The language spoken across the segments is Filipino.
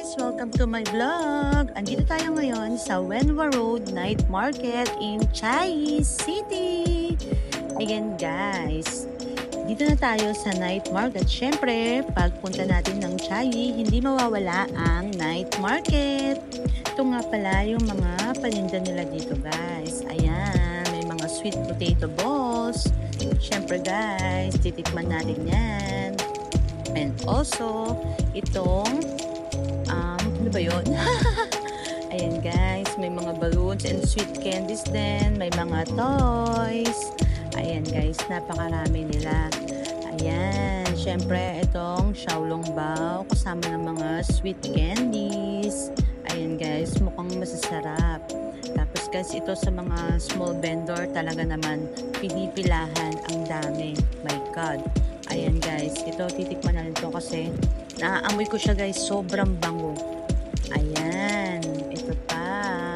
guys! Welcome to my vlog! Andito tayo ngayon sa Wenwa Road Night Market in Chiayi City. Ayan guys, dito na tayo sa night market. Syempre, pagpunta natin ng Chiayi, hindi mawawala ang night market. Ito nga pala yung mga paninda nila dito guys. Ayan, may mga sweet potato balls. Syempre guys, titikman natin yan. And also, itong ano ba yun? Ayan guys, may mga balloons and sweet candies din. May mga toys. Ayan guys, napakarami nila. Ayan, syempre itong xiaolongbao kasama ng mga sweet candies. Ayan guys, mukhang masasarap. Tapos guys, ito sa mga small vendor talaga naman pinipilahan ang dami. My God. Ayan guys, ito titikman na rin to kasi naaamoy ko siya guys, sobrang bango. Ayan, ito pa.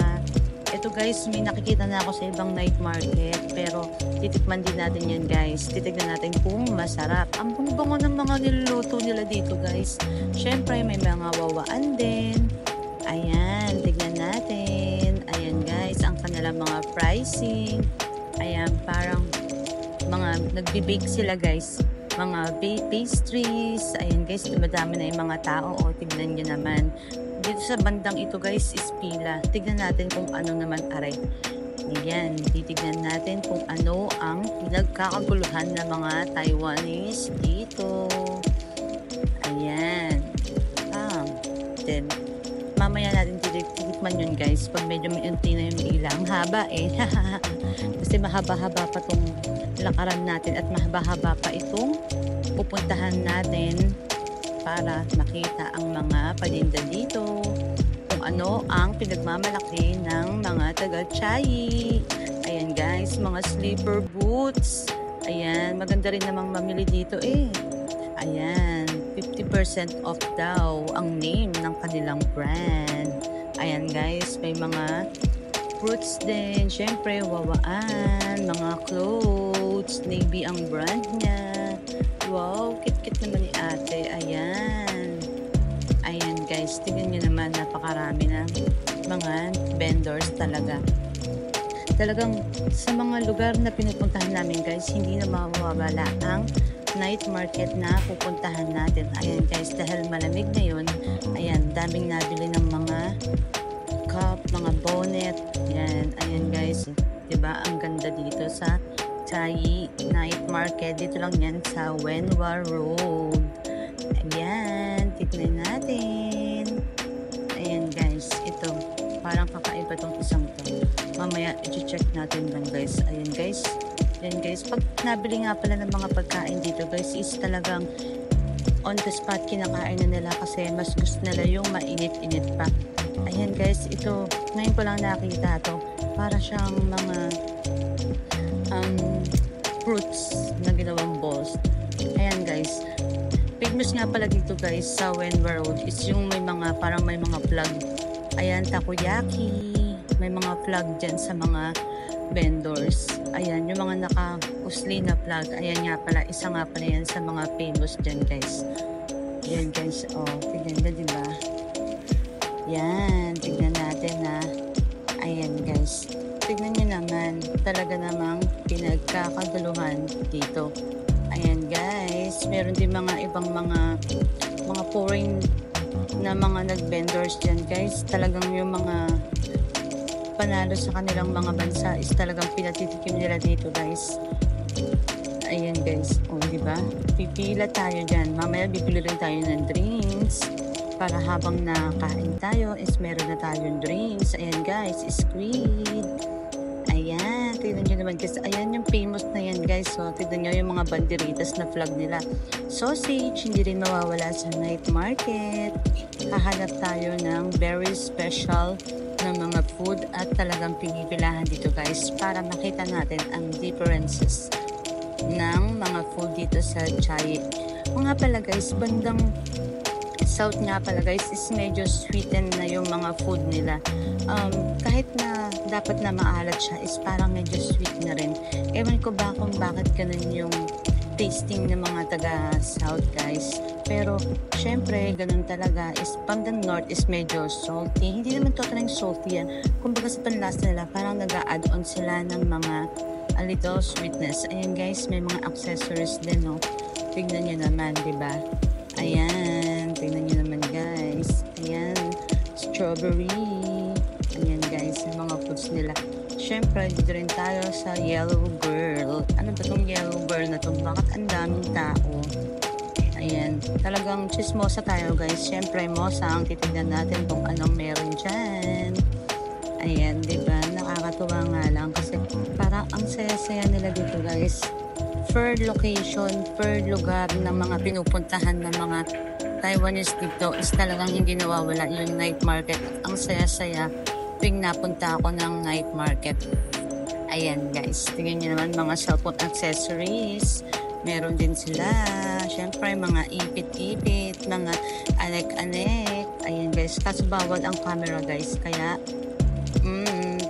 Ito guys, may nakikita na ako sa ibang night market pero titikman din natin yan guys. Titignan natin kung masarap. Ang bango ng mga niluluto nila dito guys. Syempre may mga wawaan din. Ayan, tignan natin. Ayan guys, ang kanilang mga pricing. Ayan, parang mga nagbe-bake sila guys. Mga pastries. Ayan guys, dumadami na yung mga tao. O, tignan nyo naman. Dito sa bandang ito guys is pila. Tignan natin kung ano naman aray. Ayan, titignan natin kung ano ang pinagkakaguluhan ng mga Taiwanese dito. Ayan. Then, mamaya natin titikman yun guys. Pag medyo may unti na yung ilang haba eh. Kasi mahaba-haba pa tong lakaran natin at mahaba-haba pa itong pupuntahan natin para makita ang mga paninda dito, kung ano ang pinagmamalaki ng mga taga Chiayi. Ayan guys, mga sleeper boots. Ayan, maganda rin namang mamili dito eh. Ayan, 50% off daw ang name ng kanilang brand. Ayan guys, may mga fruits din, syempre wawaan, mga clothes, navy ang brand niya. Wow, kit-kit naman ni ate. Ayan. Ayan guys, tignan nyo naman, napakarami na mga vendors talaga. Talagang sa mga lugar na pinupuntahan namin guys, hindi na mawawala ang night market na pupuntahan natin. Ayan guys, dahil malamig ngayon, ayan, daming nabili ng mga cup, mga bonnet. Ayan, ayan guys, diba ang ganda dito sa Chiayi Night Market. Dito lang yan sa Wenwa Road. Ayan, tignan natin. Ayan guys, ito parang kakaiba tong isang to. Mamaya i-check natin lang guys. Ayan guys, ayan guys, pag nabili nga pala ng mga pagkain dito guys is talagang on the spot kinakain na nila kasi mas gusto nila yung mainit-init pa. Ayan guys, ito ngayon ko lang nakita to. Para siyang mga fruits na ginawang balls. Ayan guys, famous nga pala dito guys sa Wenwa Road is yung may mga parang may mga flag. Ayan, takoyaki, may mga flag dyan sa mga vendors. Ayan, yung mga naka-usli na flag. Ayan nga pala, isa nga pala yan sa mga famous dyan guys. Ayan guys, oh, tignan na diba? Yan, tignan natin na. Ayan guys, tignan nyo naman, talaga namang pinagkakaguluhan dito. Ayan guys, meron din mga ibang mga foreign na mga nag-vendors dyan guys. Talagang yung mga panalo sa kanilang mga bansa is talagang pinatitikim nila dito guys. Ayan guys, oh diba? Pipila tayo dyan. Mamaya bibili rin tayo ng drinks para habang nakain tayo is meron na tayong drinks. Ayan guys, squid. Ayan, tignan nyo naman guys. Ayan yung famous na yan guys. So, tignan nyo yung mga banderitas na flag nila. Sausage, hindi rin mawawala sa night market. Hahanap tayo ng very special na mga food at talagang pinipilahan dito guys para makita natin ang differences ng mga food dito sa Chiayi. O nga pala guys, bandang south nga pala guys is medyo sweetened na yung mga food nila. Kahit na dapat na maalat siya is parang medyo sweet na rin. Ewan ko ba kung bakit ganun yung tasting ng mga taga south guys. Pero, syempre, ganun talaga is from the north is medyo salty. Hindi naman totally salty yan. Kumbaga sa panlasa nila, parang nag-a-add on sila ng mga a little sweetness. Ayan guys, may mga accessories din, no? Tignan nyo naman, di ba? Ayan, tignan nyo naman guys. Ayan, strawberry. Ayan guys, yung mga foods nila. Syempre, dito rin tayo sa Yellow Girl. Ano ba tong Yellow Girl na to? Bakit ang daming tao? Ayan, talagang chismosa tayo guys. Syempre, mosa ang titignan natin kung anong meron dyan. Ayan, diba? Nakakatuwa nga lang kasi parang ang saya-saya nila dito guys. Per location, per lugar ng mga pinupuntahan ng mga Taiwanese dito is talagang hindi nawawala yung night market. Ang saya-saya tuwing napunta ako ng night market. Ayan guys, tingnan nyo naman mga cellphone accessories. Meron din sila. Siyempre, mga ipit-ipit, mga anek-anek. Ayan guys, kaso bawal ang camera guys. Kaya,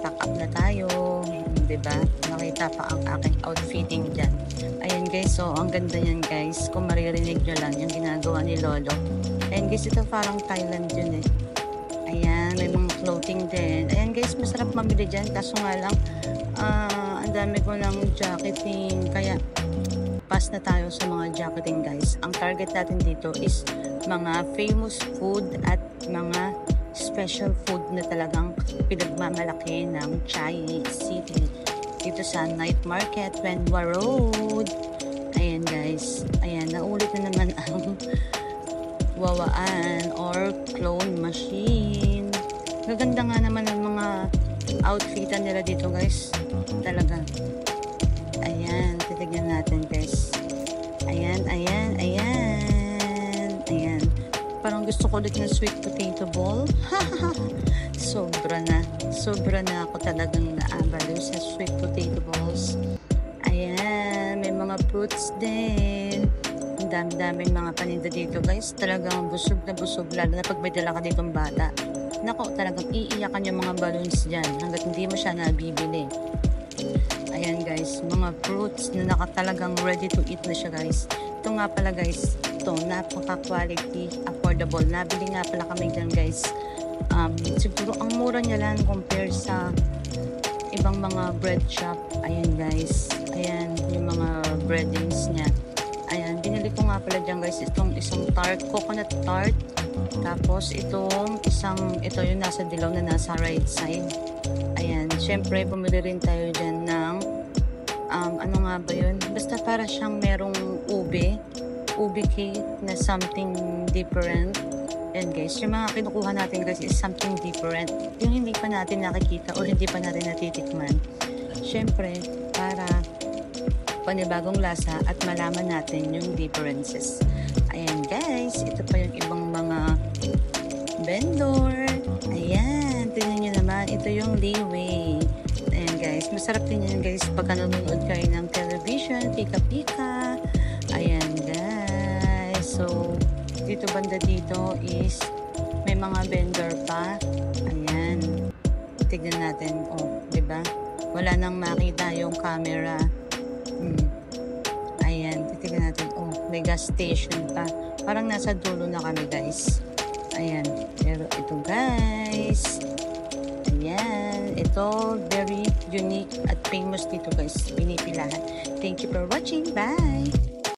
pack up na tayo. Diba? Nakita pa ang aking outfitting dyan. Ayan guys, so ang ganda yan guys. Kung maririnig nyo lang yung ginagawa ni Lolo. Ayan guys, ito parang Thailand yun eh. Ayan, may mga clothing din. Ayan guys, masarap mamili dyan. Kaso nga lang, ang dami ko ng jacketing. Kaya, pass na tayo sa mga jacketing guys. Ang target natin dito is mga famous food at mga special food na talagang pinagmamalaki ng Chiayi City. Dito sa night market, Wenhua Road. Ayan guys. Ayan, naulit na naman ang wawaan or clone machine. Gaganda nga naman ang mga outfitan nila dito guys. Talaga. Ayan, titignan natin guys. Ayan, ayan, ayan. Ayan. Parang gusto ko ulit ng sweet potato ball. Sobra na. Sobra na ako talagang naabalo sa sweet potato balls. Ayan, may mga fruits din. Ang dami-daming mga paninda dito guys. Talagang busog na busog. Lalo na pag may dala ka ditong bata. Nako, talagang iiyakan yung mga balloons dyan hanggat hindi mo siya nabibili. Ayan guys, mga fruits na nakatalagang ready to eat na siya guys. Ito nga pala guys, ito napaka-quality, affordable. Nabili nga pala kami dyan guys. Siguro ang mura niya lang compare sa ibang mga bread shop. Ayan guys, ayan yung mga breadings niya. Ayan, binili ko nga pala dyan guys, itong isang tart, coconut tart. Tapos itong ito yung nasa dilaw na nasa right side. Ayan, syempre bumili rin tayo dyan ng ano nga ba yun? Basta para siyang merong ube cake na something different. Ayan guys, yung mga kinukuha natin guys is something different. Yung hindi pa natin nakikita o hindi pa natin natitikman. Syempre, para panibagong lasa at malaman natin yung differences. Ayan guys, ito pa yung ibang mga vendor. Ayan, tingnan nyo naman, ito yung Leeway. Ayan guys, masarap din yan guys pag nanonood kayo ng television, pika-pika. Ayan guys, so dito banda dito is may mga vendor pa. Ayan, tignan natin, oh, diba? Wala nang makita yung camera. Ayan, titignan natin, oh, may gas station pa. Parang nasa dulo na kami guys. Ayan, pero ito guys, ayan, ito very unique at famous dito guys, pinipilahan. Thank you for watching, bye!